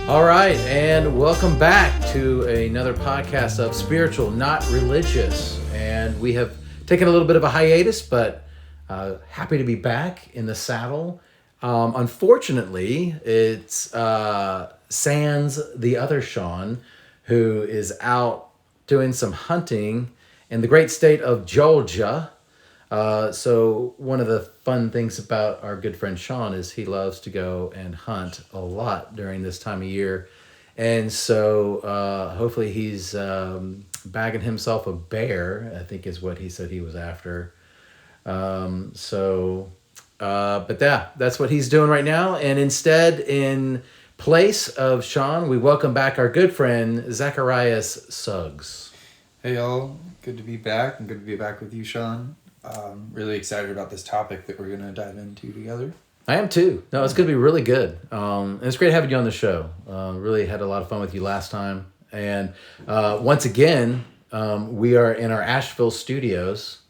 All right, and welcome back to another podcast of Spiritual, Not Religious. And we have taken a little bit of a hiatus, but happy to be back in the saddle. Unfortunately, it's sans the other Shawn, who is out doing some hunting in the great state of Georgia. So one of the fun things about our good friend Shawn is he loves to go and hunt a lot during this time of year. And so hopefully he's bagging himself a bear, I think is what he said he was after. But yeah, that's what he's doing right now. And instead, in place of Shawn, we welcome back our good friend, Zac Suggs. Hey y'all, good to be back and good to be back with you, Shawn. Really excited about this topic that we're going to dive into together. I am too. No, it's going to be really good. And it's great having you on the show. Really had a lot of fun with you last time. And once again, we are in our Asheville studios,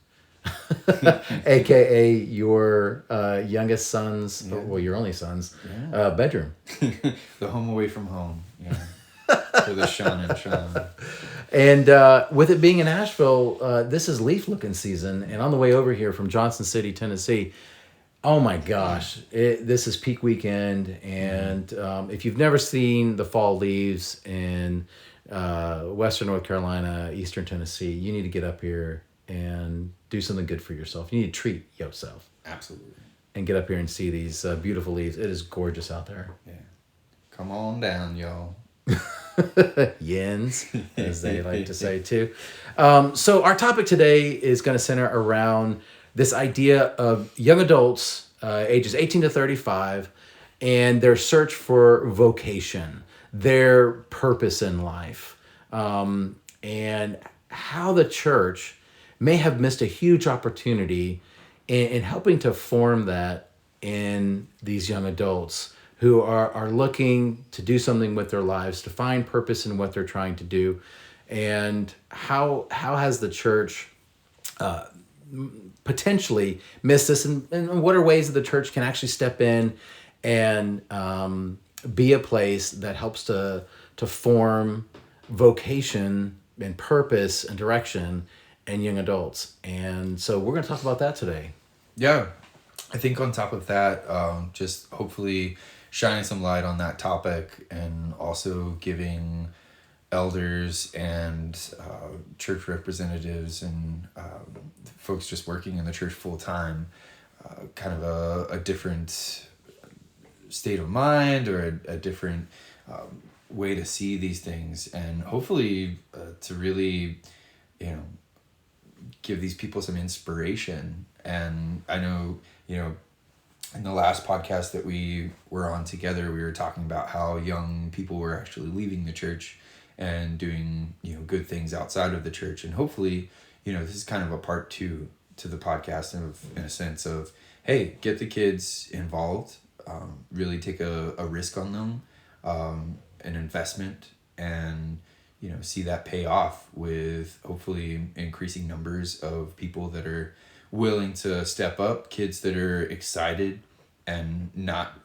aka your youngest son's, well, your only son's bedroom. The home away from home, for the Shawn and Shawn. And with it being in Asheville, this is leaf looking season. And on the way over here from Johnson City, Tennessee, oh my gosh, this is peak weekend. And if you've never seen the fall leaves in Western North Carolina, Eastern Tennessee, you need to get up here and do something good for yourself. You need to treat yourself. Absolutely. And get up here and see these beautiful leaves. It is gorgeous out there. Yeah. Come on down, y'all. Yens, as they like to say too. So our topic today is going to center around this idea of young adults, ages 18 to 35, and their search for vocation, their purpose in life, and how the church may have missed a huge opportunity in helping to form that in these young adults who are looking to do something with their lives, to find purpose in what they're trying to do. And how has the church potentially missed this? And what are ways that the church can actually step in and be a place that helps to form vocation and purpose and direction in young adults? And so we're going to talk about that today. Yeah. I think on top of that, just hopefully shining some light on that topic and also giving elders and church representatives and folks just working in the church full time kind of a different state of mind or a different way to see these things, and hopefully to really give these people some inspiration. And I know in the last podcast that we were on together, we were talking about how young people were actually leaving the church and doing, good things outside of the church. And hopefully, this is kind of a part two to the podcast in a sense of, hey, get the kids involved, really take a risk on them, an investment, and, see that pay off with hopefully increasing numbers of people that are willing to step up, kids that are excited and not,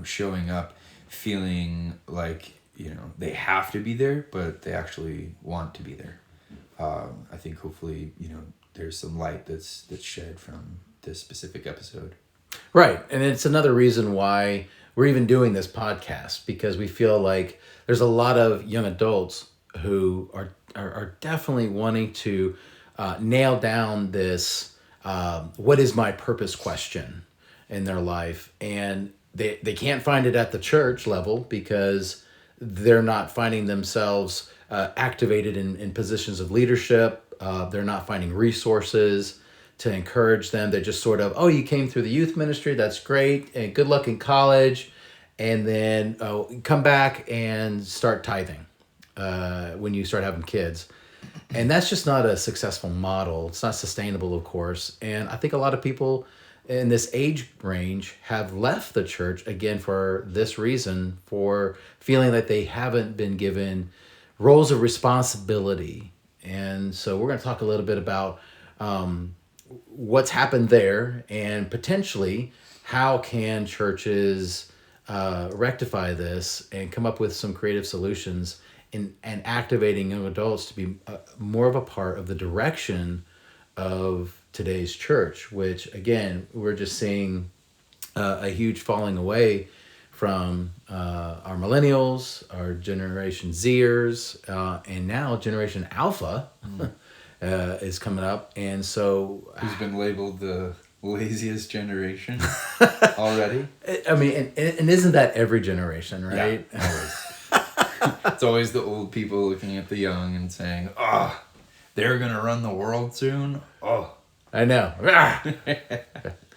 showing up feeling like, they have to be there, but they actually want to be there. I think hopefully, there's some light that's shed from this specific episode. Right. And it's another reason why we're even doing this podcast, because we feel like there's a lot of young adults who are definitely wanting to nail down this what is my purpose question in their life. And they can't find it at the church level because they're not finding themselves activated in positions of leadership. They're not finding resources to encourage them. They're just sort of, oh, you came through the youth ministry, that's great, and good luck in college, and then come back and start tithing when you start having kids. And that's just not a successful model. It's not sustainable, of course. And I think a lot of people in this age range have left the church, again, for this reason, for feeling that they haven't been given roles of responsibility. And so we're going to talk a little bit about what's happened there, and potentially how can churches rectify this and come up with some creative solutions and activating young adults to be more of a part of the direction of today's church, which again, we're just seeing a huge falling away from our millennials, our Generation Zers, and now Generation Alpha is coming up. And so, Who's been labeled the laziest generation already? I mean, and isn't that every generation, right? Yeah, always. It's always the old people looking at the young and saying, "Oh, they're gonna run the world soon." Oh, I know.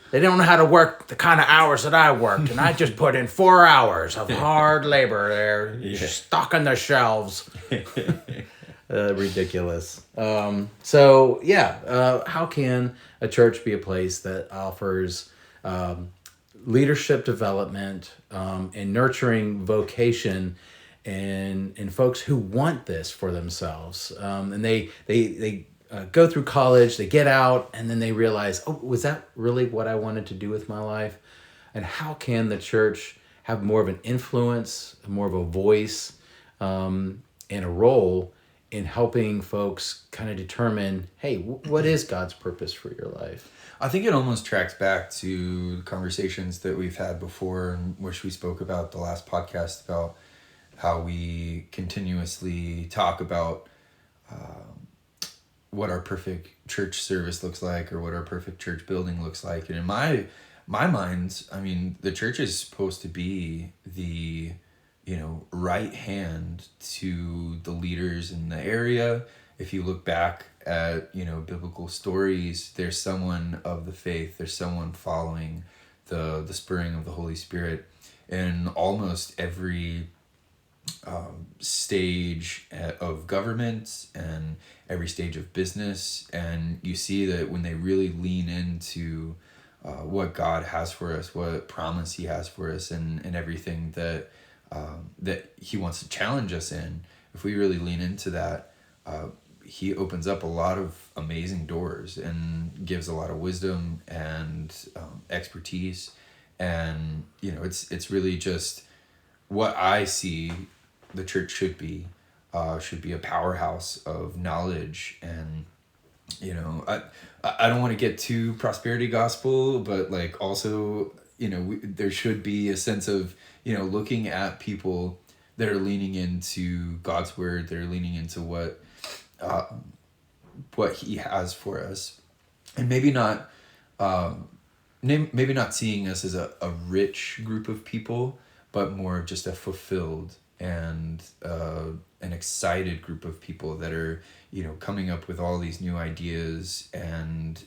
They don't know how to work the kind of hours that I worked, and I just put in 4 hours of hard labor there, stocking the shelves. Ridiculous. How can a church be a place that offers leadership development and nurturing vocation and folks who want this for themselves? And they go through college, they get out, and then they realize, oh, was that really what I wanted to do with my life? And how can the church have more of an influence, more of a voice, and a role in helping folks kind of determine, hey, what is God's purpose for your life? I think it almost tracks back to conversations that we've had before, in which we spoke about the last podcast about how we continuously talk about what our perfect church service looks like, or what our perfect church building looks like. And in my mind, I mean, the church is supposed to be the, right hand to the leaders in the area. If you look back at, biblical stories, there's someone of the faith, there's someone following the spurring of the Holy Spirit in almost every stage of government and every stage of business. And you see that when they really lean into what God has for us, what promise he has for us, and everything that he wants to challenge us in, if we really lean into that, he opens up a lot of amazing doors and gives a lot of wisdom and expertise. And it's really just what I see the church should be a powerhouse of knowledge. And I don't want to get too prosperity gospel, but like also there should be a sense of looking at people that are leaning into God's word, that are leaning into what he has for us, and maybe not seeing us as a rich group of people, but more just a fulfilled and an excited group of people that are coming up with all these new ideas and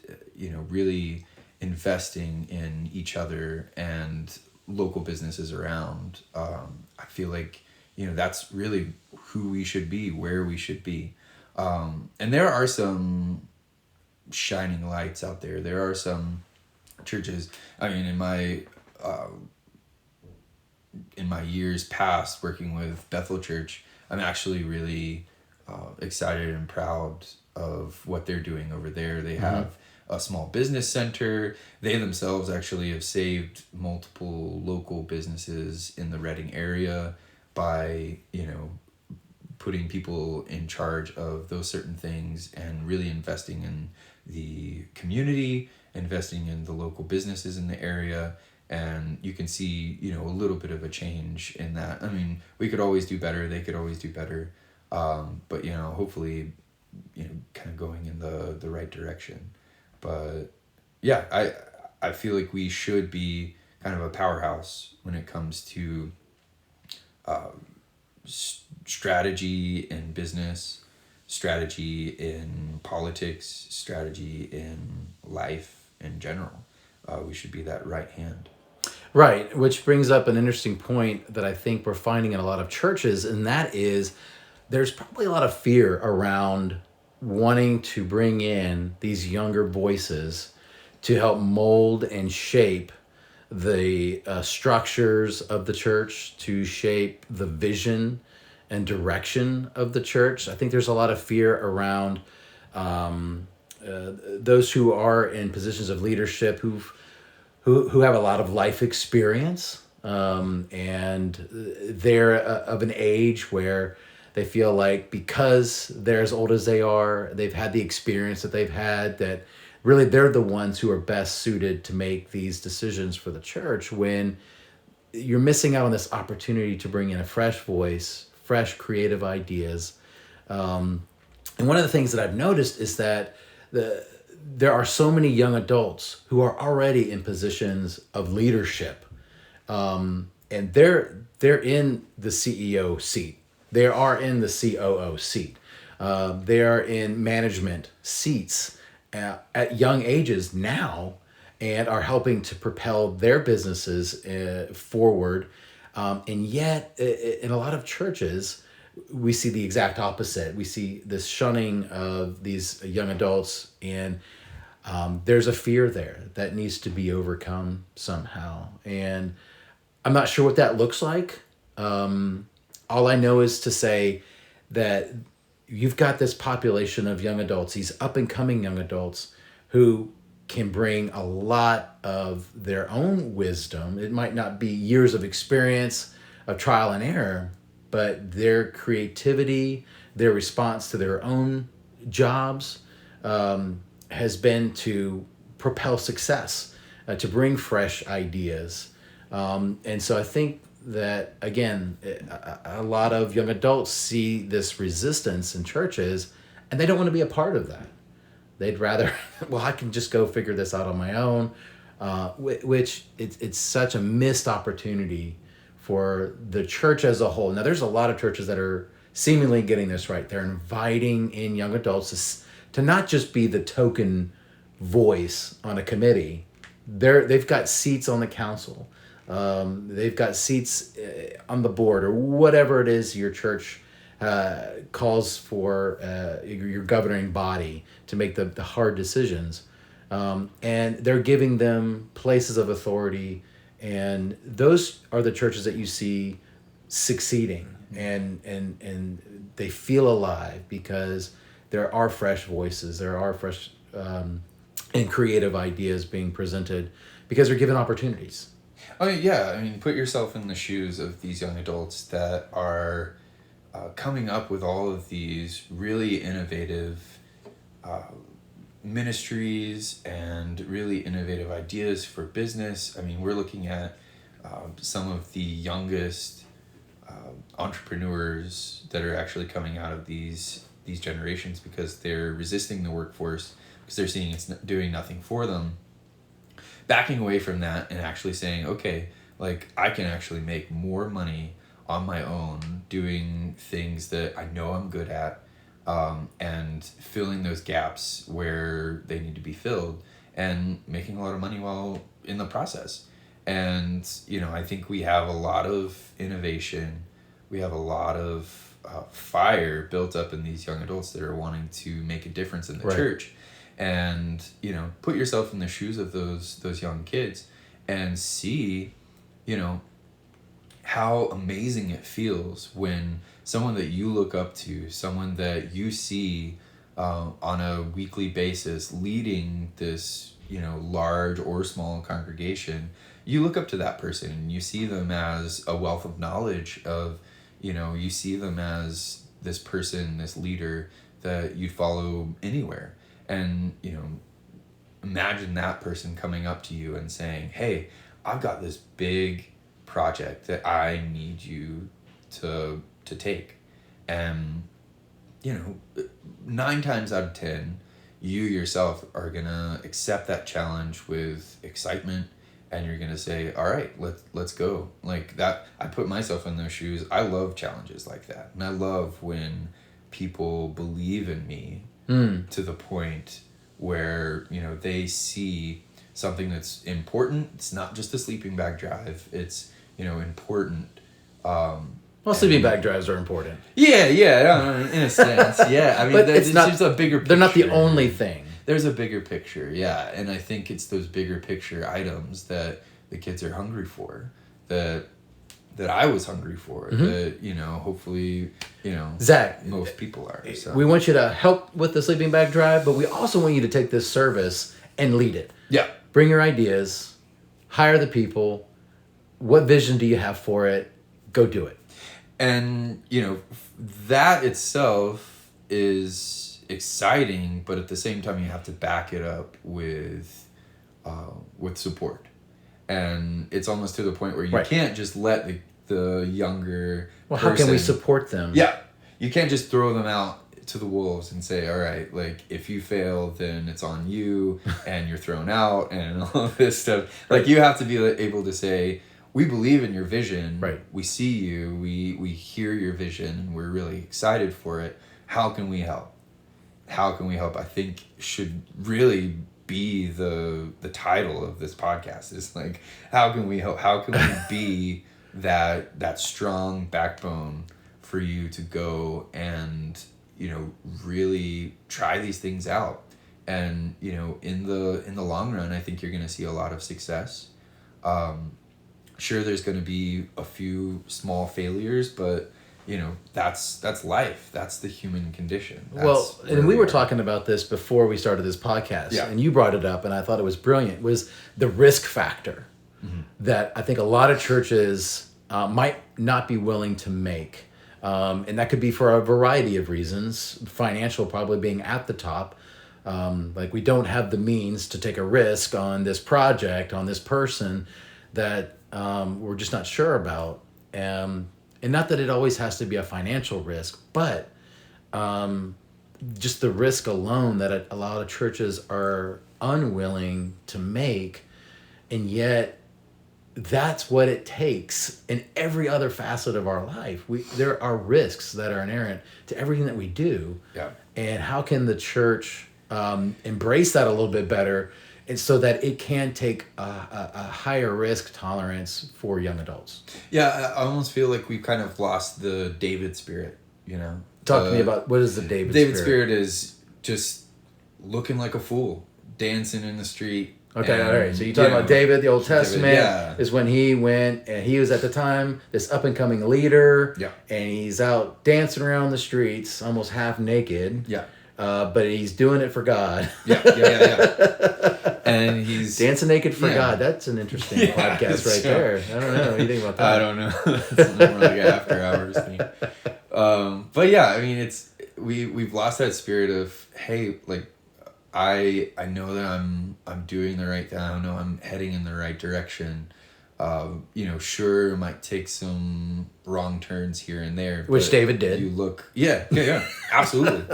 really investing in each other and local businesses around. I feel like that's really who we should be, where we should be. And there are some shining lights out there. There are some churches. I mean, in my years past working with Bethel Church, I'm actually really excited and proud of what they're doing over there. They have a small business center. They themselves actually have saved multiple local businesses in the Reading area by, putting people in charge of those certain things and really investing in the community, investing in the local businesses in the area. And you can see, a little bit of a change in that. I mean, we could always do better. They could always do better. But, hopefully, kind of going in the right direction. But yeah, I feel like we should be kind of a powerhouse when it comes to strategy in business, strategy in politics, strategy in life in general. We should be that right hand. Right, which brings up an interesting point that I think we're finding in a lot of churches, and that is there's probably a lot of fear around wanting to bring in these younger voices to help mold and shape the structures of the church, to shape the vision and direction of the church. I think there's a lot of fear around those who are in positions of leadership who have a lot of life experience and they're of an age where they feel like because they're as old as they are, they've had the experience that they've had, that really they're the ones who are best suited to make these decisions for the church, when you're missing out on this opportunity to bring in a fresh voice, fresh creative ideas. And one of the things that I've noticed is that there are so many young adults who are already in positions of leadership, and they're in the CEO seat. They are in the COO seat. They are in management seats at young ages now, and are helping to propel their businesses forward. And yet, in a lot of churches, we see the exact opposite. We see this shunning of these young adults, and there's a fear there that needs to be overcome somehow. And I'm not sure what that looks like. All I know is to say that you've got this population of young adults, these up and coming young adults, who can bring a lot of their own wisdom. It might not be years of experience, of trial and error, but their creativity, their response to their own jobs has been to propel success, to bring fresh ideas. And so I think that, again, a lot of young adults see this resistance in churches, and they don't want to be a part of that. They'd rather, well, I can just go figure this out on my own, which it's such a missed opportunity for the church as a whole. Now, there's a lot of churches that are seemingly getting this right. They're inviting in young adults to not just be the token voice on a committee. They've got seats on the council. They've got seats on the board, or whatever it is your church calls for, your governing body, to make the hard decisions. And they're giving them places of authority, and those are the churches that you see succeeding, and they feel alive because there are fresh voices, there are fresh and creative ideas being presented because they're given opportunities. Oh yeah, I mean, put yourself in the shoes of these young adults that are coming up with all of these really innovative ministries and really innovative ideas for business. I mean, we're looking at some of the youngest entrepreneurs that are actually coming out of these generations because they're resisting the workforce, because they're seeing it's doing nothing for them. Backing away from that and actually saying, okay, like, I can actually make more money on my own doing things that I know I'm good at, and filling those gaps where they need to be filled, and making a lot of money while in the process. And, I think we have a lot of innovation. We have a lot of fire built up in these young adults that are wanting to make a difference in the Right. church. And, put yourself in the shoes of those young kids and see, how amazing it feels when someone that you look up to, someone that you see on a weekly basis leading this, large or small congregation, you look up to that person and you see them as a wealth of knowledge of, you see them as this person, this leader that you'd follow anywhere. And, imagine that person coming up to you and saying, hey, I've got this big project that I need you to take. And, 9 times out of 10, you yourself are going to accept that challenge with excitement, and you're going to say, all right, let's go. Like that, I put myself in those shoes. I love challenges like that. And I love when people believe in me to the point where, they see something that's important. It's not just a sleeping bag drive. It's, important. Well, sleeping bag drives are important. Yeah, in a sense. Yeah, I mean, But it's just a bigger picture. They're not the only thing. There's a bigger picture, yeah. And I think it's those bigger picture items that the kids are hungry for, that I was hungry for, that, hopefully, Zac, most people are. So. We want you to help with the sleeping bag drive, but we also want you to take this service and lead it. Yeah. Bring your ideas, hire the people, what vision do you have for it? Go do it. And, that itself is exciting, but at the same time, you have to back it up with support. And it's almost to the point where you can't just let the younger Well, person, how can we support them? Yeah. You can't just throw them out to the wolves and say, all right, like, if you fail, then it's on you, and you're thrown out, and all of this stuff. Like, you have to be able to say, we believe in your vision. Right. We see you. We hear your vision, and we're really excited for it. How can we help? How can we help? I think should really be the title of this podcast. Is like, how can we help? How can we be that strong backbone for you to go and really try these things out? And in the long run, I think you're going to see a lot of success. Sure, there's going to be a few small failures, but that's life. That's the human condition. And we were talking about this before we started this podcast, and you brought it up, and I thought it was brilliant, was the risk factor that I think a lot of churches might not be willing to make. And that could be for a variety of reasons, financial probably being at the top. Like, we don't have the means to take a risk on this project, on this person that we're just not sure about. And not that it always has to be a financial risk, but just the risk alone that a lot of churches are unwilling to make. And yet that's what it takes in every other facet of our life. There are risks that are inherent to everything that we do. Yeah. And how can the church embrace that a little bit better, and so that it can take a higher risk tolerance for young adults? Yeah, I almost feel like we've kind of lost the David spirit, Talk to me about, what is the David spirit? David spirit is just looking like a fool, dancing in the street. Okay, all right. So you're talking about David, the Old Testament, is when he went, and he was at the time this up-and-coming leader, and he's out dancing around the streets, almost half naked. Yeah. But he's doing it for God. Yeah. And he's dancing naked for God. That's an interesting podcast right there. I don't know. What do you think about that? I don't know. It's more like an after hours thing. But yeah, I mean, we've lost that spirit of, hey, like, I know that I'm doing the right thing. I know I'm heading in the right direction. Sure, might take some wrong turns here and there, which David did. You look, yeah, absolutely.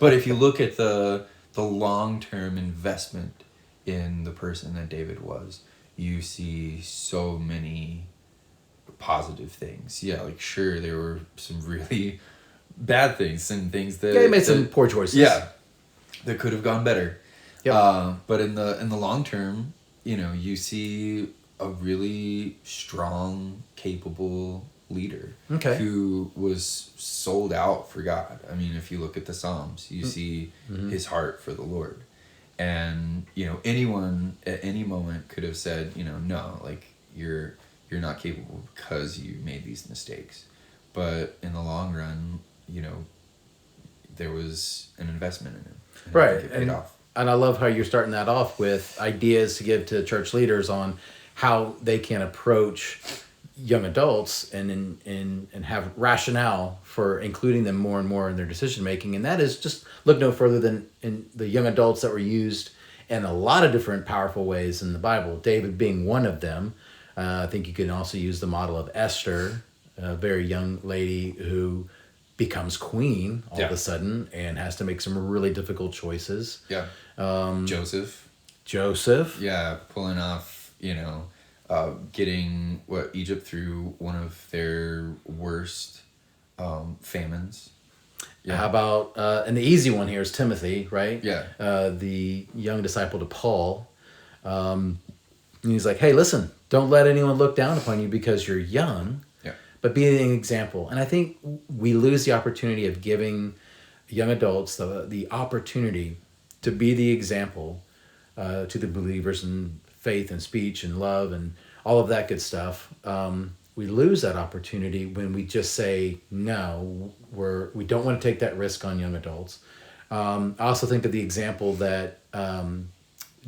But if you look at the long-term investment in the person that David was, you see so many positive things. Yeah, like, sure, there were some really bad things, some things that he made some poor choices. Yeah, that could have gone better. Yep. But in the long term, you see a really strong, capable leader who was sold out for God. I mean, if you look at the Psalms, you see his heart for the Lord. And, anyone at any moment could have said, no, like, you're not capable because you made these mistakes. But in the long run, there was an investment in him. Right. It paid off. And I love how you're starting that off with ideas to give to church leaders on how they can approach young adults and have rationale for including them more and more in their decision making. And that is just look no further than in the young adults that were used in a lot of different powerful ways in the Bible, David being one of them. I think you can also use the model of Esther, a very young lady who becomes queen all of a sudden and has to make some really difficult choices. Yeah. Joseph. Yeah, pulling off, getting Egypt through one of their worst famines. Yeah. How about, and the easy one here is Timothy, right? Yeah. The young disciple to Paul. And he's like, hey, listen, don't let anyone look down upon you because you're young, but be an example. And I think we lose the opportunity of giving young adults the opportunity to be the example to the believers in faith and speech and love and all of that good stuff. We lose that opportunity when we just say, no, we don't want to take that risk on young adults. I also think of the example that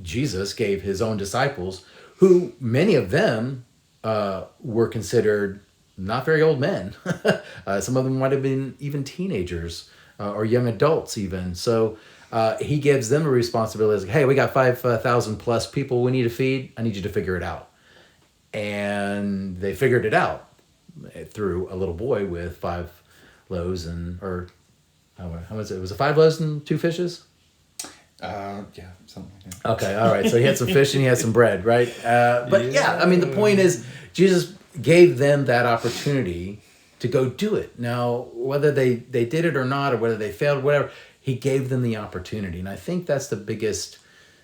Jesus gave his own disciples, who many of them were considered not very old men. Some of them might have been even teenagers or young adults even. So he gives them a responsibility. Like, hey, we got 5,000 plus people we need to feed. I need you to figure it out. And they figured it out through a little boy with 5 loaves or how was it? Was it 5 loaves and 2 fishes? Yeah, something like that. Okay, all right. So he had some fish and he had some bread, right? But yeah, I mean, the point is, Jesus gave them that opportunity to go do it. Now, whether they did it or not, or whether they failed, whatever, he gave them the opportunity. And I think that's the biggest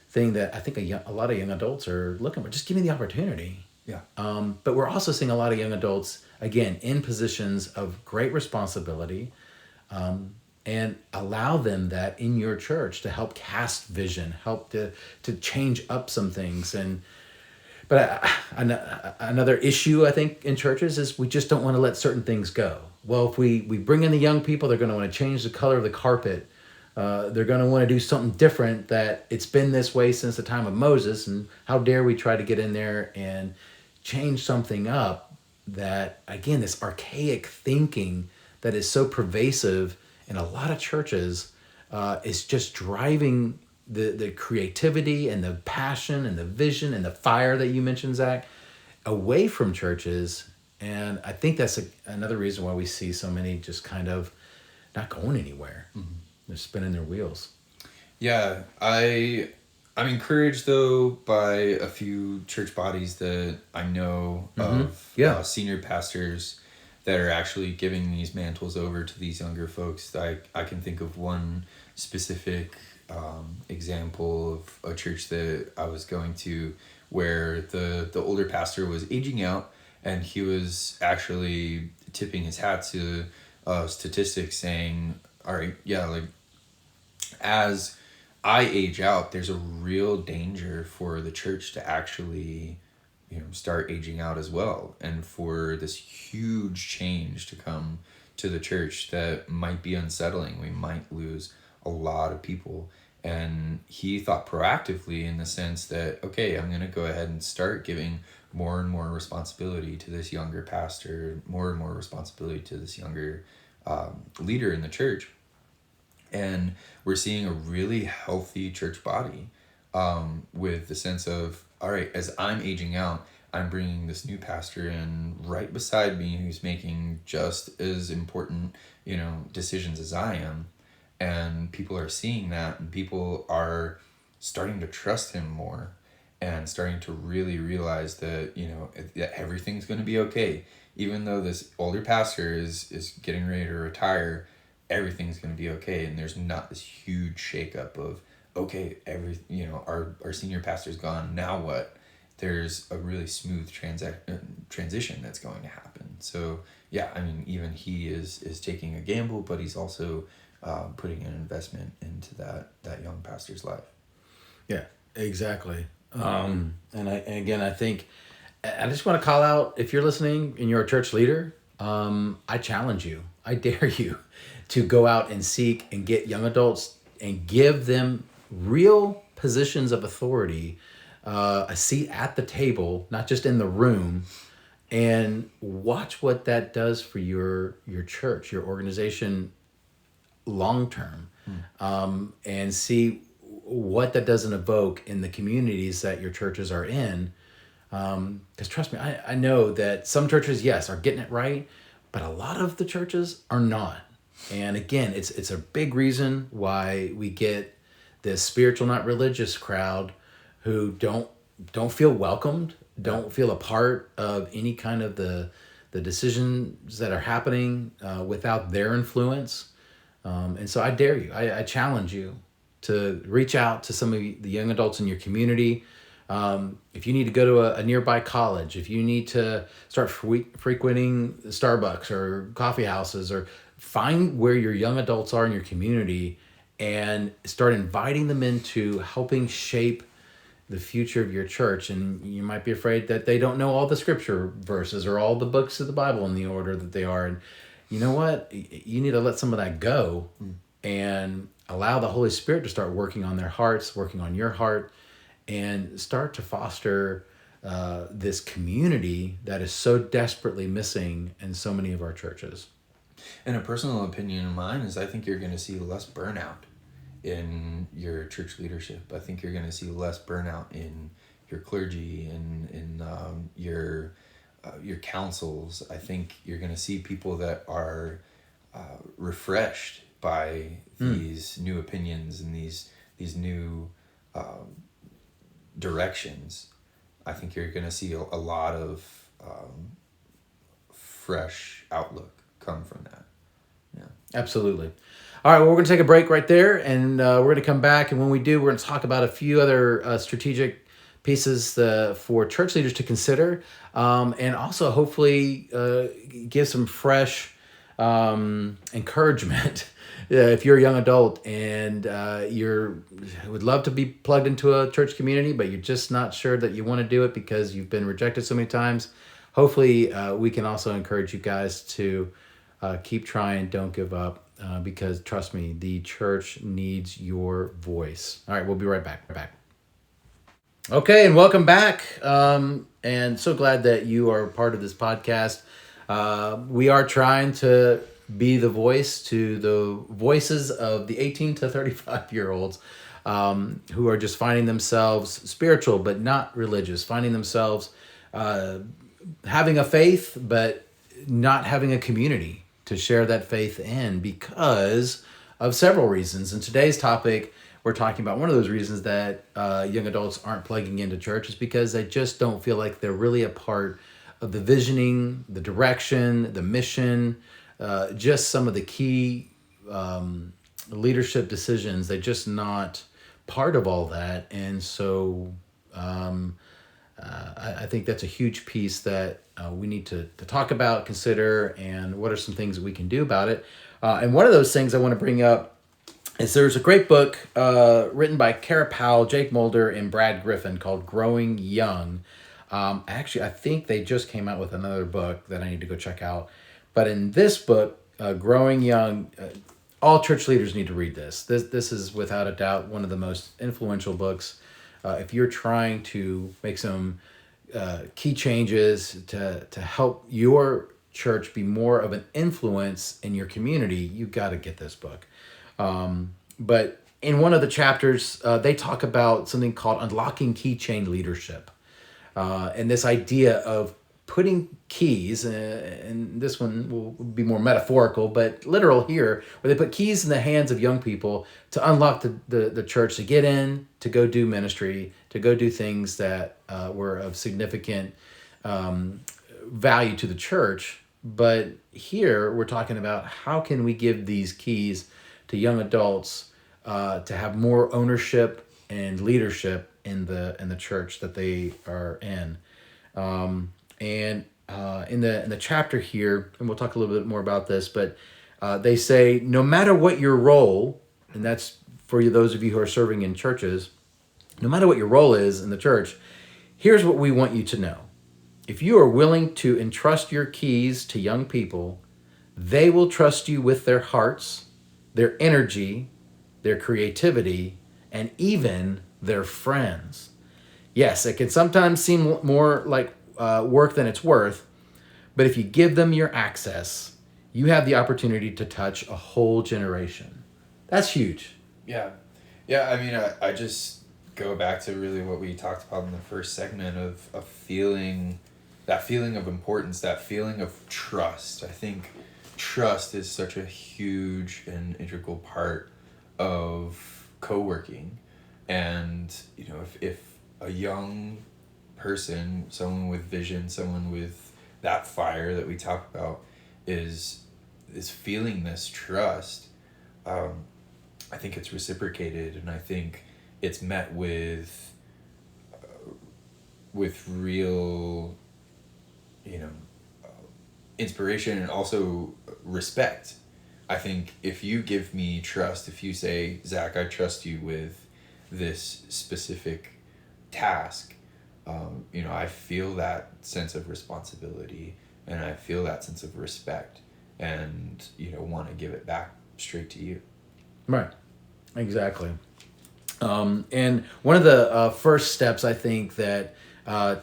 thing that I think a lot of young adults are looking for. Just give me the opportunity. Yeah. But we're also seeing a lot of young adults, again, in positions of great responsibility, and allow them that in your church to help cast vision, help to change up some things. But another issue I think in churches is we just don't want to let certain things go. Well, if we bring in the young people, they're going to want to change the color of the carpet. They're going to want to do something different, that it's been this way since the time of Moses, and how dare we try to get in there and change something up that, again, this archaic thinking that is so pervasive in a lot of churches is just driving the creativity and the passion and the vision and the fire that you mentioned, Zach, away from churches. And I think that's another reason why we see so many just kind of not going anywhere. Mm-hmm. They're spinning their wheels. Yeah, I'm encouraged though by a few church bodies that I know of, senior pastors that are actually giving these mantles over to these younger folks. I can think of one specific example of a church that I was going to where the older pastor was aging out, and he was actually tipping his hat to statistics saying, all right, yeah, like as I age out, there's a real danger for the church to actually, start aging out as well, and for this huge change to come to the church that might be unsettling. We might lose a lot of people. And he thought proactively in the sense that, okay, I'm going to go ahead and start giving more and more responsibility to this younger pastor, more and more responsibility to this younger leader in the church. And we're seeing a really healthy church body with the sense of, all right, as I'm aging out, I'm bringing this new pastor in right beside me who's making just as important, decisions as I am. And people are seeing that, and people are starting to trust him more and starting to really realize that, that everything's going to be okay. Even though this older pastor is getting ready to retire, everything's going to be okay. And there's not this huge shakeup of, okay, our senior pastor's gone, now what? There's a really smooth transition that's going to happen. So yeah, I mean, even he is taking a gamble, but he's also putting an investment into that young pastor's life. Yeah, exactly. And I think I just want to call out, if you're listening and you're a church leader, I challenge you, I dare you to go out and seek and get young adults and give them real positions of authority, a seat at the table, not just in the room, and watch what that does for your church, your organization long term, and see what that doesn't evoke in the communities that your churches are in. Because trust me, I know that some churches, yes, are getting it right, but a lot of the churches are not. And again, it's a big reason why we get this spiritual, not religious crowd who don't feel welcomed, don't feel a part of any kind of the decisions that are happening without their influence. And so I dare you, I challenge you to reach out to some of the young adults in your community. If you need to go to a nearby college, if you need to start frequenting Starbucks or coffee houses, or find where your young adults are in your community and start inviting them into helping shape the future of your church. And you might be afraid that they don't know all the scripture verses or all the books of the Bible in the order that they are. And you know what? You need to let some of that go and allow the Holy Spirit to start working on their hearts, working on your heart, and start to foster this community that is so desperately missing in so many of our churches. And a personal opinion of mine is I think you're going to see less burnout in your church leadership. I think you're going to see less burnout in your clergy and in your councils. I think you're going to see people that are refreshed by these new opinions and these new directions. I think you're going to see a lot of fresh outlook come from that. Yeah. Absolutely. All right, well, we're going to take a break right there, and we're going to come back. And when we do, we're going to talk about a few other strategic pieces for church leaders to consider, and also hopefully give some fresh encouragement. If you're a young adult and would love to be plugged into a church community, but you're just not sure that you want to do it because you've been rejected so many times, hopefully we can also encourage you guys to keep trying, don't give up, because trust me, the church needs your voice. All right, we'll be right back. Okay, and welcome back. And so glad that you are part of this podcast. We are trying to be the voice to the voices of the 18 to 35-year-olds who are just finding themselves spiritual but not religious, finding themselves having a faith but not having a community to share that faith in because of several reasons. And today's topic, we're talking about one of those reasons that young adults aren't plugging into church is because they just don't feel like they're really a part of the visioning, the direction, the mission, just some of the key leadership decisions. They're just not part of all that. And so I think that's a huge piece that we need to talk about, consider, and what are some things that we can do about it. And one of those things I want to bring up is there's a great book written by Kara Powell, Jake Mulder, and Brad Griffin called Growing Young. Actually, I think they just came out with another book that I need to go check out. But in this book, Growing Young, all church leaders need to read this. This is without a doubt one of the most influential books. If you're trying to make some key changes to help your church be more of an influence in your community, you've got to get this book. But in one of the chapters, they talk about something called unlocking keychain leadership. And this idea of putting keys, and this one will be more metaphorical, but literal here, where they put keys in the hands of young people to unlock the church, to get in, to go do ministry, to go do things that were of significant value to the church. But here we're talking about how can we give these keys to young adults to have more ownership and leadership in the church that they are in. And in the chapter here, and we'll talk a little bit more about this, but they say no matter what your role, and that's for those of you who are serving in churches, no matter what your role is in the church, here's what we want you to know. If you are willing to entrust your keys to young people, they will trust you with their hearts, their energy, their creativity, and even their friends. Yes, it can sometimes seem more like work than it's worth, but if you give them your access, you have the opportunity to touch a whole generation. That's huge. Yeah. I mean, I just go back to really what we talked about in the first segment of feeling, that feeling of importance, that feeling of trust. I think trust is such a huge and integral part of co-working. And, if a young person, someone with vision, someone with that fire that we talk about is feeling this trust, I think it's reciprocated, and I think it's met with real, inspiration and also respect. I think if you give me trust, if you say, Zach, I trust you with this specific task, I feel that sense of responsibility and I feel that sense of respect and, want to give it back straight to you. Right. Exactly. And one of the first steps I think that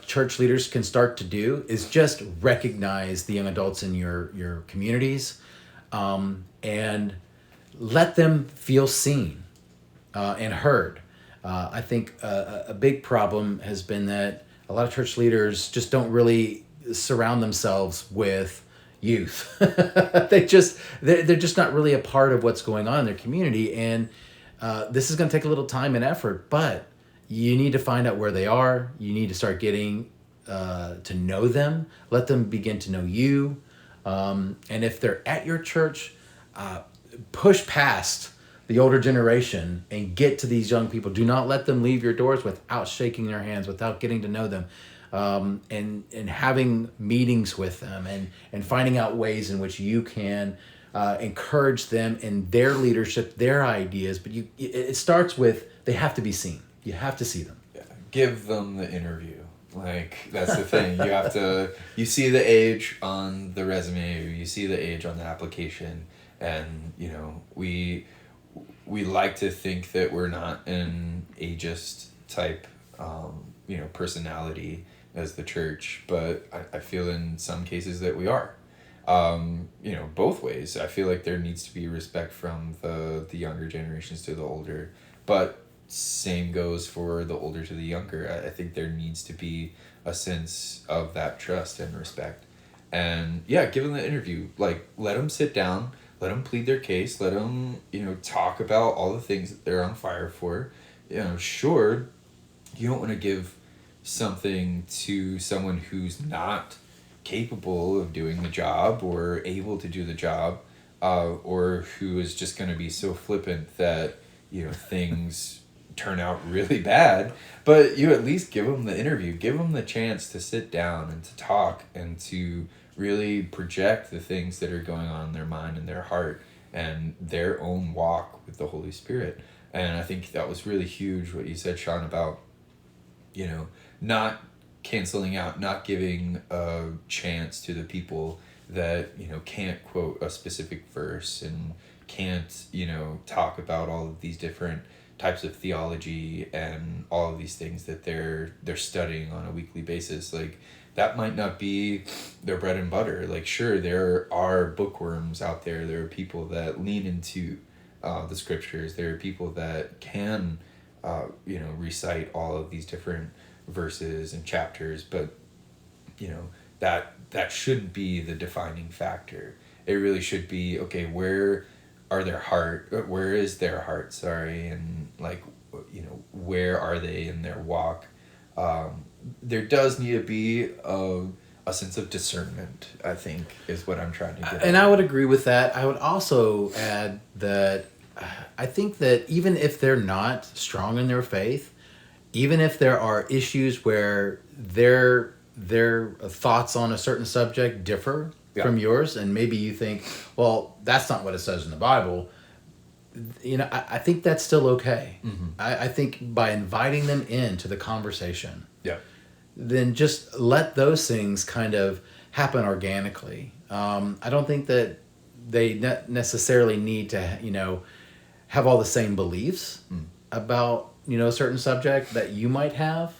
church leaders can start to do is just recognize the young adults in your communities, and let them feel seen and heard. I think a big problem has been that a lot of church leaders just don't really surround themselves with youth. They're just not really a part of what's going on in their community, and this is going to take a little time and effort, but you need to find out where they are. You need to start getting to know them. Let them begin to know you. And if they're at your church, push past the older generation and get to these young people. Do not let them leave your doors without shaking their hands, without getting to know them, and having meetings with them, and finding out ways in which you can encourage them in their leadership, their ideas. But it starts with, they have to be seen. You have to see them. Yeah. Give them the interview. Like, that's the thing. You see the age on the resume, or you see the age on the application, and, we like to think that we're not an ageist type, personality as the church, but I feel in some cases that we are. Both ways. I feel like there needs to be respect from the younger generations to the older, but same goes for the older to the younger. I think there needs to be a sense of that trust and respect. And yeah, give them the interview. Like, let them sit down, let them plead their case, let them, talk about all the things that they're on fire for. Sure, you don't want to give something to someone who's not capable of doing the job or able to do the job, or who is just going to be so flippant that, things turn out really bad. But you at least give them the interview, give them the chance to sit down and to talk and to really project the things that are going on in their mind and their heart and their own walk with the Holy Spirit. And I think that was really huge what you said, Shawn, about, not canceling out, not giving a chance to the people that, can't quote a specific verse and can't, talk about all of these different types of theology and all of these things that they're studying on a weekly basis. Like, that might not be their bread and butter. Like, sure, there are bookworms out there. There are people that lean into the scriptures. There are people that can, recite all of these different verses and chapters, but, that shouldn't be the defining factor. It really should be, okay, where is their heart, sorry, and like, where are they in their walk? There does need to be a sense of discernment, I think, is what I'm trying to get at. And I would agree with that. I would also add that I think that even if they're not strong in their faith, even if there are issues where their thoughts on a certain subject differ from yours, and maybe you think, well, that's not what it says in the Bible, I think that's still okay. Mm-hmm. I think by inviting them into the conversation, then just let those things kind of happen organically. I don't think that they necessarily need to, have all the same beliefs about, a certain subject that you might have.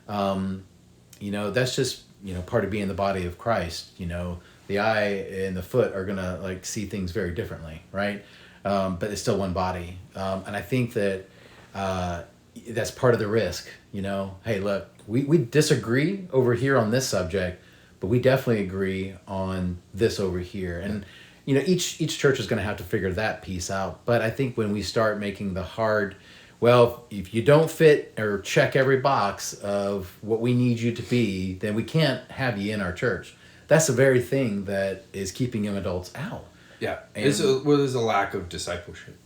That's just, part of being the body of Christ. The eye and the foot are going to see things very differently, right? But it's still one body. And I think that that's part of the risk, Hey, look, we disagree over here on this subject, but we definitely agree on this over here. And, each church is going to have to figure that piece out. But I think when we start making the hard, well, if you don't fit or check every box of what we need you to be, then we can't have you in our church. That's the very thing that is keeping young adults out. Yeah. There's a lack of discipleship.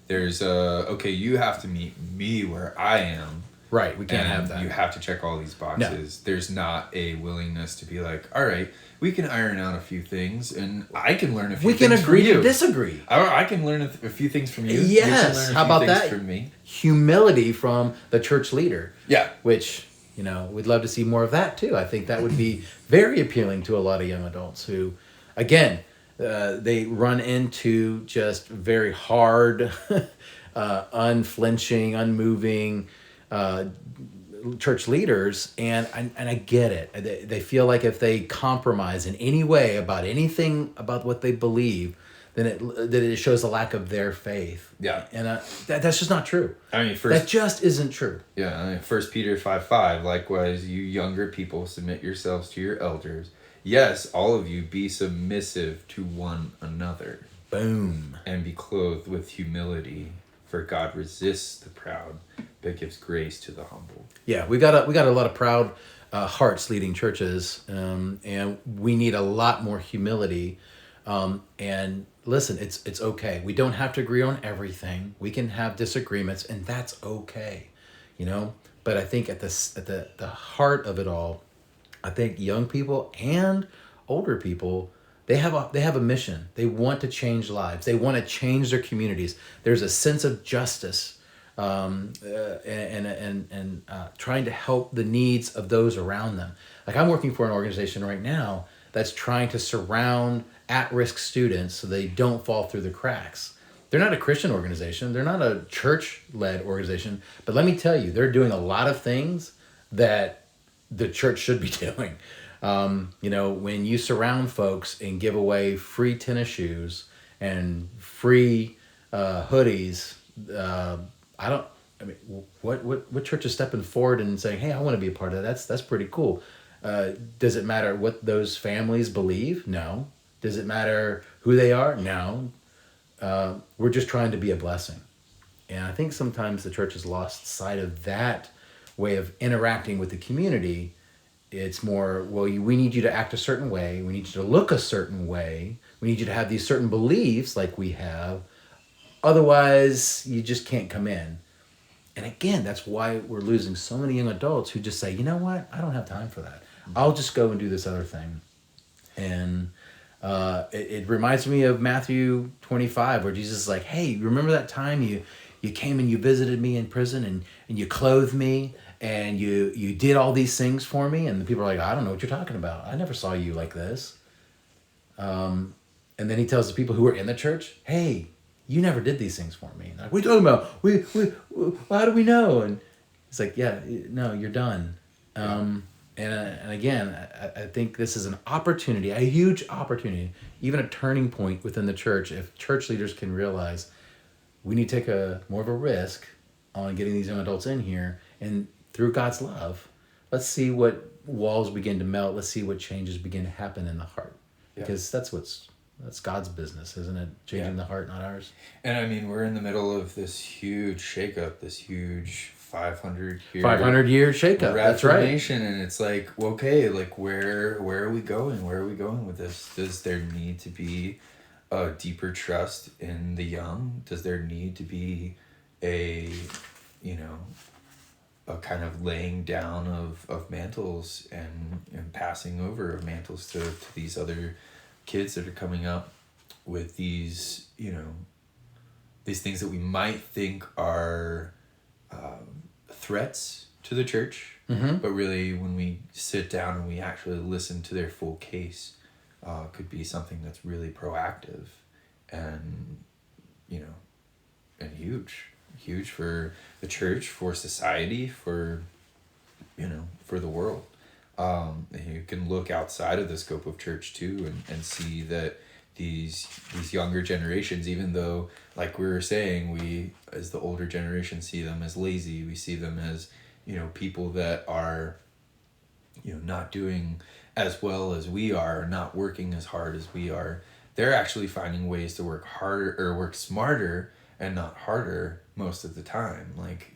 There's okay, you have to meet me where I am. Right, we can't have that. You have to check all these boxes. No. There's not a willingness to be like, all right, we can iron out a few things, and I can learn a few things from you. We can agree to disagree. I can learn a few things from you. Yes, how about that? From me. Humility from the church leader. Yeah. Which, we'd love to see more of that too. I think that would be very appealing to a lot of young adults who, again, they run into just very hard, unflinching, unmoving church leaders, and I get it. They feel like if they compromise in any way about anything about what they believe, then it shows a lack of their faith. Yeah. And that's just not true. I mean, that just isn't true. Yeah, I mean, 1 Peter 5:5. Likewise, you younger people, submit yourselves to your elders. Yes, all of you be submissive to one another. Boom. And be clothed with humility, for God resists the proud, but gives grace to the humble. Yeah, we got a lot of proud hearts leading churches, and we need a lot more humility. And listen, it's okay. We don't have to agree on everything. We can have disagreements, and that's okay, you know. But I think at the heart of it all, I think young people and older people, they have a mission. They want to change lives. They want to change their communities. There's a sense of justice, and trying to help the needs of those around them. Like, I'm working for an organization right now that's trying to surround at-risk students so they don't fall through the cracks. They're not a Christian organization. They're not a church-led organization. But let me tell you, they're doing a lot of things that the church should be doing. When you surround folks and give away free tennis shoes and free hoodies, what church is stepping forward and saying, "Hey, I want to be a part of that." That's pretty cool. Does it matter what those families believe? No. Does it matter who they are? No. We're just trying to be a blessing. And I think sometimes the church has lost sight of that way of interacting with the community. It's more, well, we need you to act a certain way. We need you to look a certain way. We need you to have these certain beliefs like we have. Otherwise, you just can't come in. And again, that's why we're losing so many young adults who just say, you know what? I don't have time for that. I'll just go and do this other thing. And it reminds me of Matthew 25, where Jesus is like, hey, remember that time you came and you visited me in prison and you clothed me and you did all these things for me? And the people are like, I don't know what you're talking about. I never saw you like this. And then he tells the people who were in the church, hey, you never did these things for me. Like, what are you talking about? We how do we know? And it's like, yeah, no, you're done. And again, I think this is an opportunity, a huge opportunity, even a turning point within the church. If church leaders can realize we need to take more of a risk on getting these young adults in here, and through God's love, let's see what walls begin to melt. Let's see what changes begin to happen in the heart, because that's God's business, isn't it? Changing the heart, not ours. And I mean, we're in the middle of this huge shakeup, this huge 500 year shakeup. That's right. And it's like, okay, like where are we going? Where are we going with this? Does there need to be a deeper trust in the young? Does there need to be a kind of laying down of mantles and passing over of mantles to these other kids that are coming up with these these things that we might think are threats to the church, but really when we sit down and we actually listen to their full case, could be something that's really proactive and and huge for the church, for society, for for the world. You can look outside of the scope of church too and see that these younger generations, even though, like we were saying, we as the older generation see them as lazy, we see them as people that are not doing as well as we are, not working as hard as we are. They're actually finding ways to work harder or work smarter and not harder most of the time. Like,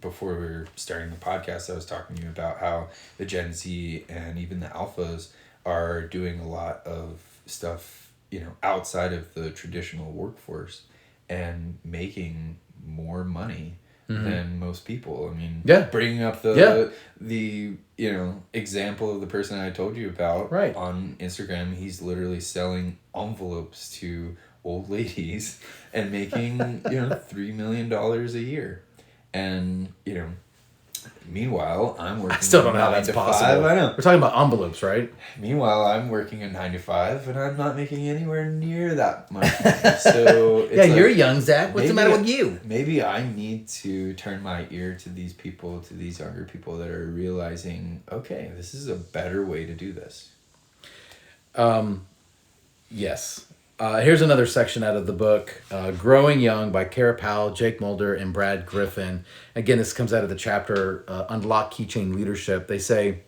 before we were starting the podcast, I was talking to you about how the Gen Z and even the Alphas are doing a lot of stuff, outside of the traditional workforce and making more money than most people. I mean, bringing up the example of the person I told you about on Instagram, he's literally selling envelopes to old ladies and making $3 million a year. And Meanwhile, I'm working I still don't know how 9 that's to possible. 5. I know. We're talking about envelopes, right? Meanwhile, I'm working a 9 to 5, and I'm not making anywhere near that much money. So it's Yeah, like, you're young, Zach. What's the maybe, matter with you? maybe I need to turn my ear to these people, to these younger people that are realizing, okay, this is a better way to do this. Yes. Here's another section out of the book, Growing Young by Kara Powell, Jake Mulder, and Brad Griffin. Again, this comes out of the chapter, Unlock Keychain Leadership. They say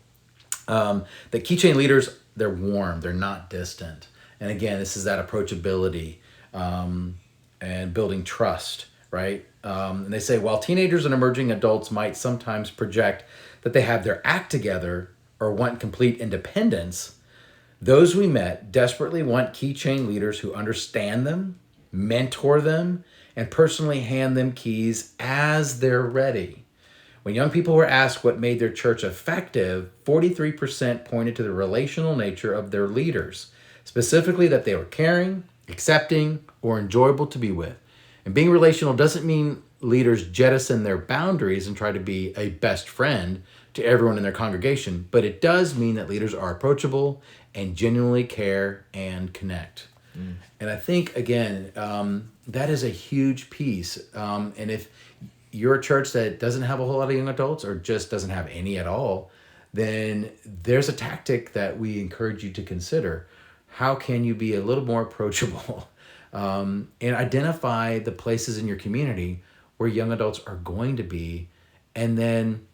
that keychain leaders, they're warm, they're not distant. And again, this is that approachability and building trust, right? And they say, while teenagers and emerging adults might sometimes project that they have their act together or want complete independence, those we met desperately want keychain leaders who understand them, mentor them, and personally hand them keys as they're ready. When young people were asked what made their church effective, 43% pointed to the relational nature of their leaders, specifically that they were caring, accepting, or enjoyable to be with. And being relational doesn't mean leaders jettison their boundaries and try to be a best friend to everyone in their congregation, but it does mean that leaders are approachable and genuinely care and connect. And I think, again, that is a huge piece. And if you're a church that doesn't have a whole lot of young adults or just doesn't have any at all, then there's a tactic that we encourage you to consider. How can you be a little more approachable and identify the places in your community where young adults are going to be, and then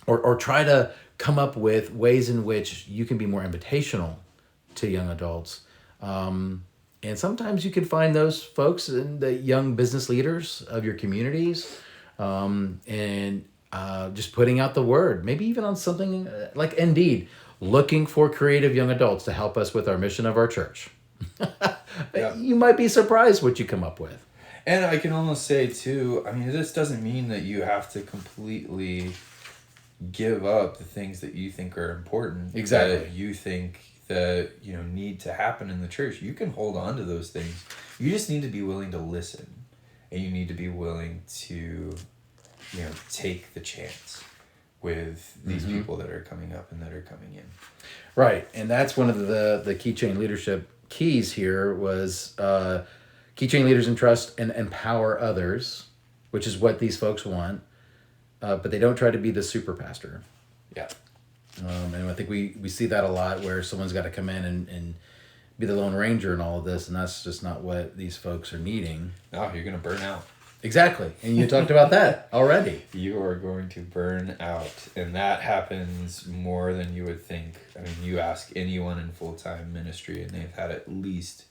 or try to come up with ways in which you can be more invitational to young adults. And sometimes you can find those folks in the young business leaders of your communities, and just putting out the word, maybe even on something like Indeed, looking for creative young adults to help us with our mission of our church. Yeah. You might be surprised what you come up with. And I can almost say, too, I mean, this doesn't mean that you have to completely give up the things that you think are important. Exactly. That you think that, need to happen in the church. You can hold on to those things. You just need to be willing to listen. And you need to be willing to, take the chance with these people that are coming up and that are coming in. Right. And that's one of the keychain leadership keys here was keychain leaders entrust and empower others, which is what these folks want. But they don't try to be the super pastor. Yeah. And I think we see that a lot where someone's got to come in and be the Lone Ranger and all of this. And that's just not what these folks are needing. Oh, you're going to burn out. Exactly. And you talked about that already. You are going to burn out. And that happens more than you would think. I mean, you ask anyone in full-time ministry and they've had at least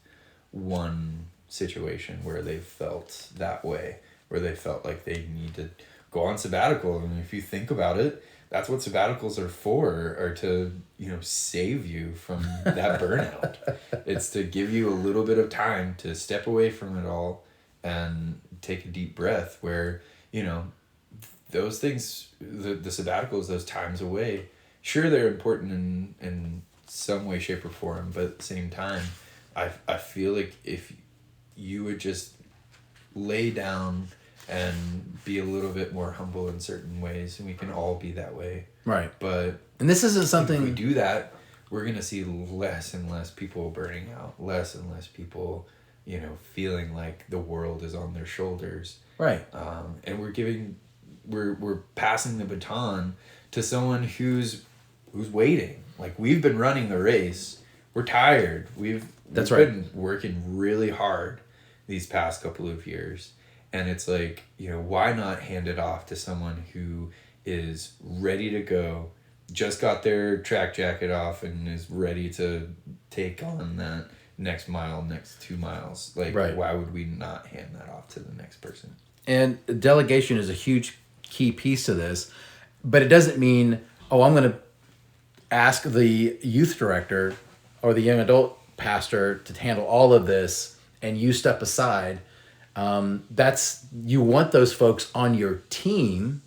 one situation where they felt that way, where they felt like they need to go on sabbatical. And if you think about it, that's what sabbaticals are for, are to, save you from that burnout. It's to give you a little bit of time to step away from it all and take a deep breath where, those things, the sabbaticals, those times away, sure, they're important in some way, shape, or form, but at the same time, I feel like if you would just lay down and be a little bit more humble in certain ways, and we can all be that way. Right. And this isn't something... If we do that, we're going to see less and less people burning out, less and less people, feeling like the world is on their shoulders. Right. And we're passing the baton to someone who's waiting. Like, we've been running the race. We're tired. We've been working really hard these past couple of years. And it's like, why not hand it off to someone who is ready to go, just got their track jacket off and is ready to take on that next mile, next 2 miles. Like, Why would we not hand that off to the next person? And delegation is a huge key piece to this, but it doesn't mean, I'm going to ask the youth director or the young adult pastor to handle all of this and you step aside. You want those folks on your team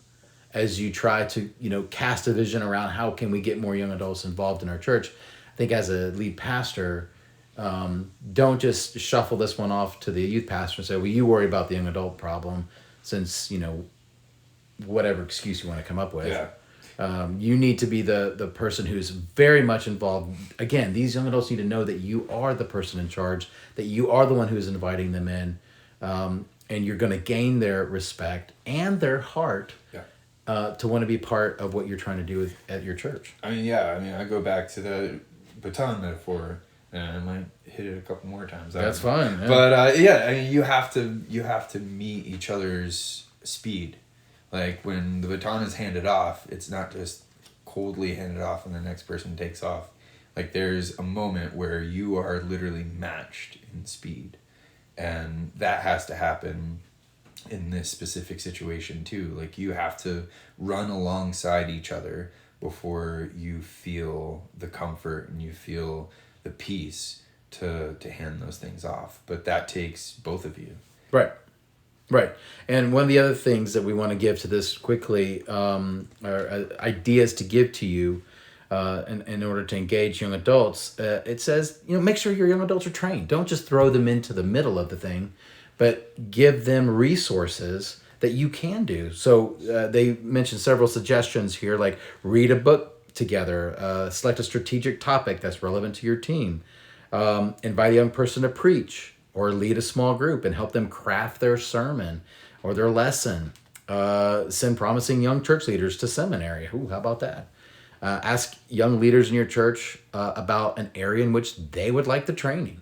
as you try to, cast a vision around how can we get more young adults involved in our church. I think as a lead pastor, don't just shuffle this one off to the youth pastor and say, well, you worry about the young adult problem since, whatever excuse you want to come up with. Yeah. You need to be the person who's very much involved. Again, these young adults need to know that you are the person in charge, that you are the one who's inviting them in, and you're going to gain their respect and their heart to want to be part of what you're trying to do at your church. I mean, yeah. I mean, I go back to the baton metaphor, and I might hit it a couple more times. That's fine. Yeah. But I mean, you have to meet each other's speed. Like when the baton is handed off, it's not just coldly handed off and the next person takes off. Like there's a moment where you are literally matched in speed, and that has to happen in this specific situation too. Like you have to run alongside each other before you feel the comfort and you feel the peace to hand those things off. But that takes both of you. Right. And one of the other things that we want to give to this quickly are ideas to give to you in order to engage young adults. It says, make sure your young adults are trained. Don't just throw them into the middle of the thing, but give them resources that you can do. So they mentioned several suggestions here, like read a book together, select a strategic topic that's relevant to your team, invite a young person to preach, or lead a small group and help them craft their sermon or their lesson. Send promising young church leaders to seminary. Ooh, how about that? Ask young leaders in your church about an area in which they would like the training.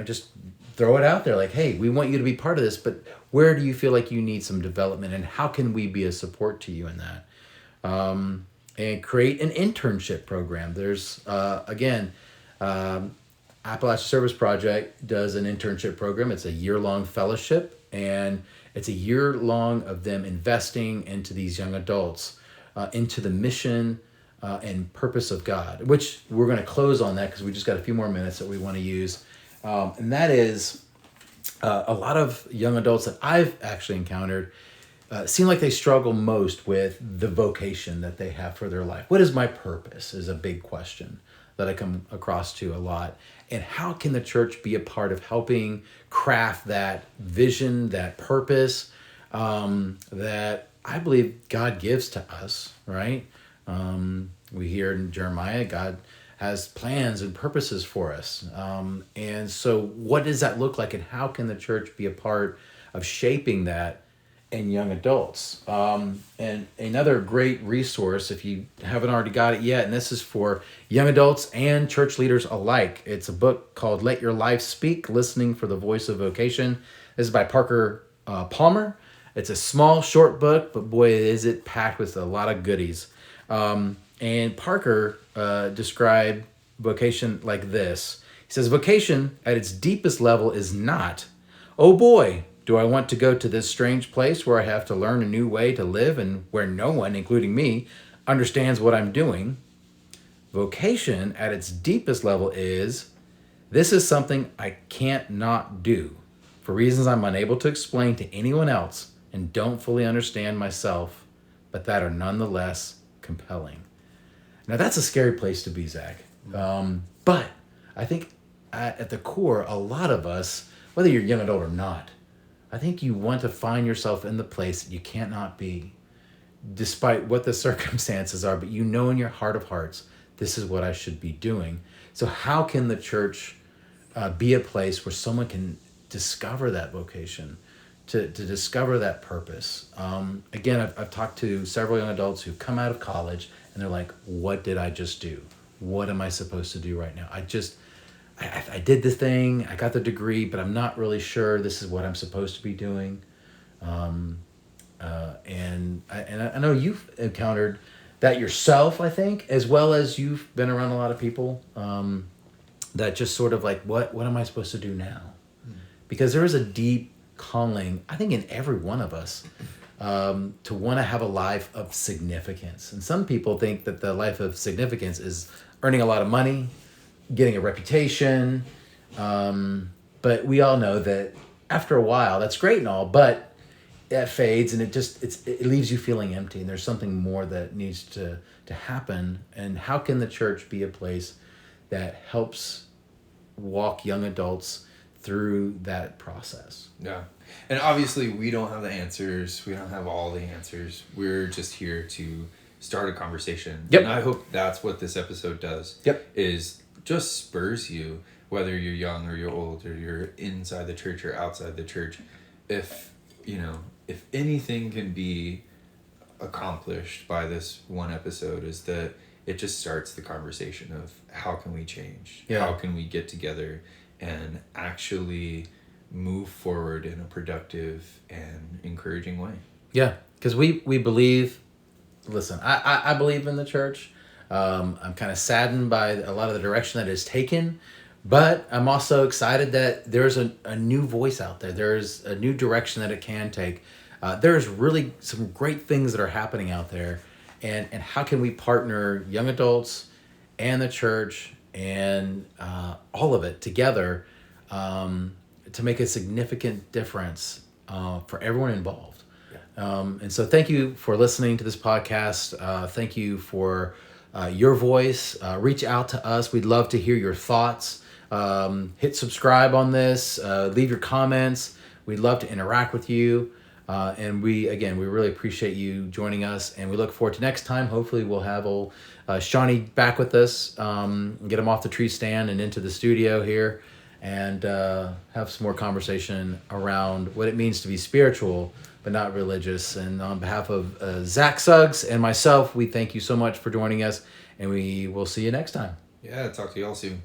Just throw it out there like, hey, we want you to be part of this, but where do you feel like you need some development and how can we be a support to you in that? And create an internship program. There's, Appalachian Service Project does an internship program. It's a year-long fellowship, and it's a year-long of them investing into these young adults, into the mission and purpose of God, which we're going to close on that because we just got a few more minutes that we want to use. And that is a lot of young adults that I've actually encountered seem like they struggle most with the vocation that they have for their life. What is my purpose is a big question that I come across to a lot. And how can the church be a part of helping craft that vision, that purpose that I believe God gives to us, right? We hear in Jeremiah, God has plans and purposes for us. And so what does that look like and how can the church be a part of shaping that in young adults? And another great resource, if you haven't already got it yet, and this is for young adults and church leaders alike. It's a book called Let Your Life Speak, Listening for the Voice of Vocation. This is by Parker Palmer. It's a small, short book, but boy, is it packed with a lot of goodies. And Parker described vocation like this. He says, vocation at its deepest level is not, oh boy, do I want to go to this strange place where I have to learn a new way to live and where no one, including me, understands what I'm doing. Vocation at its deepest level is, this is something I can't not do for reasons I'm unable to explain to anyone else and don't fully understand myself, but that are nonetheless compelling. Now that's a scary place to be, Zach. But I think at the core, a lot of us, whether you're young adult or not, I think you want to find yourself in the place that you can't not be, despite what the circumstances are, but you know in your heart of hearts, this is what I should be doing. So how can the church be a place where someone can discover that vocation, to discover that purpose? Again, I've talked to several young adults who come out of college and they're like, what did I just do? What am I supposed to do right now? I did the thing, I got the degree, but I'm not really sure this is what I'm supposed to be doing. And I know you've encountered that yourself, I think, as well as you've been around a lot of people that just sort of like, what am I supposed to do now? Because there is a deep calling, I think, in every one of us to want to have a life of significance. And some people think that the life of significance is earning a lot of money, getting a reputation, but we all know that after a while, that's great and all, but that fades and it leaves you feeling empty, and there's something more that needs to happen. And how can the church be a place that helps walk young adults through that process. Yeah. And obviously we don't have the answers. We don't have all the answers. We're just here to start a conversation. Yep. And I hope that's what this episode does. Yep. Is just spurs you, whether you're young or you're old or you're inside the church or outside the church. If anything can be accomplished by this one episode, is that it just starts the conversation of how can we change? Yeah. How can we get together and actually move forward in a productive and encouraging way? Yeah, because we believe. Listen, I believe in the church. I'm kind of saddened by a lot of the direction that it's taken, but I'm also excited that there's a new voice out there. There's a new direction that it can take. There's really some great things that are happening out there, and how can we partner young adults and the church and all of it together to make a significant difference for everyone involved. And so thank you for listening to this podcast. Thank you for your voice. Reach out to us. We'd love to hear your thoughts. Hit subscribe on this. Leave your comments. We'd love to interact with you. And we really appreciate you joining us. And we look forward to next time. Hopefully we'll have old Shawnee back with us. Get him off the tree stand and into the studio here. And have some more conversation around what it means to be spiritual but not religious. And on behalf of Zac Suggs and myself, we thank you so much for joining us, and we will see you next time. Yeah, talk to y'all soon.